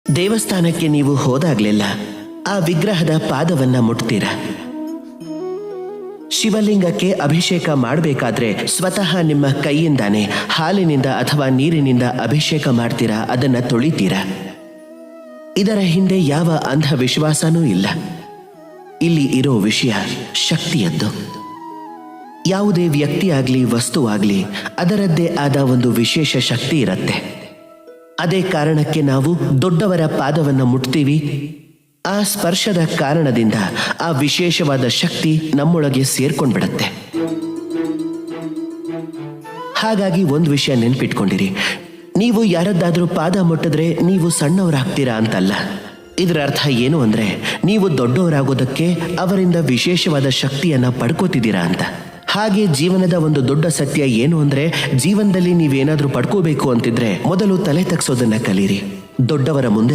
ದೇವಸ್ಥಾನಕ್ಕೆ ನೀವು ಹೋದಾಗ್ಲೆಲ್ಲ ಆ ವಿಗ್ರಹದ ಪಾದವನ್ನ ಮುಟ್ತೀರಾ. ಶಿವಲಿಂಗಕ್ಕೆ ಅಭಿಷೇಕ ಮಾಡಬೇಕಾದ್ರೆ ಸ್ವತಃ ನಿಮ್ಮ ಕೈಯಿಂದಾನೆ ಹಾಲಿನಿಂದ ಅಥವಾ ನೀರಿನಿಂದ ಅಭಿಷೇಕ ಮಾಡ್ತೀರಾ, ಅದನ್ನ ತೊಳಿತೀರಾ. ಇದರ ಹಿಂದೆ ಯಾವ ಅಂಧವಿಶ್ವಾಸನೂ ಇಲ್ಲ. ಇಲ್ಲಿ ಇರೋ ವಿಷಯ ಶಕ್ತಿಯದ್ದು. ಯಾವುದೇ ವ್ಯಕ್ತಿಯಾಗ್ಲಿ ವಸ್ತುವಾಗ್ಲಿ ಅದರದ್ದೇ ಆದ ಒಂದು ವಿಶೇಷ ಶಕ್ತಿ ಇರುತ್ತೆ. ಅದೇ ಕಾರಣಕ್ಕೆ ನಾವು ದೊಡ್ಡವರ ಪಾದವನ್ನು ಮುಟ್ತೀವಿ. ಆ ಸ್ಪರ್ಶದ ಕಾರಣದಿಂದ ಆ ವಿಶೇಷವಾದ ಶಕ್ತಿ ನಮ್ಮೊಳಗೆ ಸೇರ್ಕೊಂಡ್ಬಿಡತ್ತೆ. ಹಾಗಾಗಿ ಒಂದು ವಿಷಯ ನೆನ್ಪಿಟ್ಕೊಂಡಿರಿ, ನೀವು ಯಾರದ್ದಾದ್ರೂ ಪಾದ ಮುಟ್ಟಿದ್ರೆ ನೀವು ಸಣ್ಣವರಾಗ್ತೀರಾ ಅಂತಲ್ಲ. ಇದರ ಅರ್ಥ ಏನು ಅಂದ್ರೆ ನೀವು ದೊಡ್ಡವರಾಗೋದಕ್ಕೆ ಅವರಿಂದ ವಿಶೇಷವಾದ ಶಕ್ತಿಯನ್ನ ಪಡ್ಕೋತಿದ್ದೀರಾ ಅಂತ. ಹಾಗೆ ಜೀವನದ ಒಂದು ದೊಡ್ಡ ಸತ್ಯ ಏನು ಅಂದ್ರೆ, ಜೀವನದಲ್ಲಿ ನೀವೇನಾದ್ರೂ ಪಡ್ಕೋಬೇಕು ಅಂತಿದ್ರೆ ಮೊದಲು ತಲೆ ತಗ್ಸೋದನ್ನ ಕಲೀರಿ. ದೊಡ್ಡವರ ಮುಂದೆ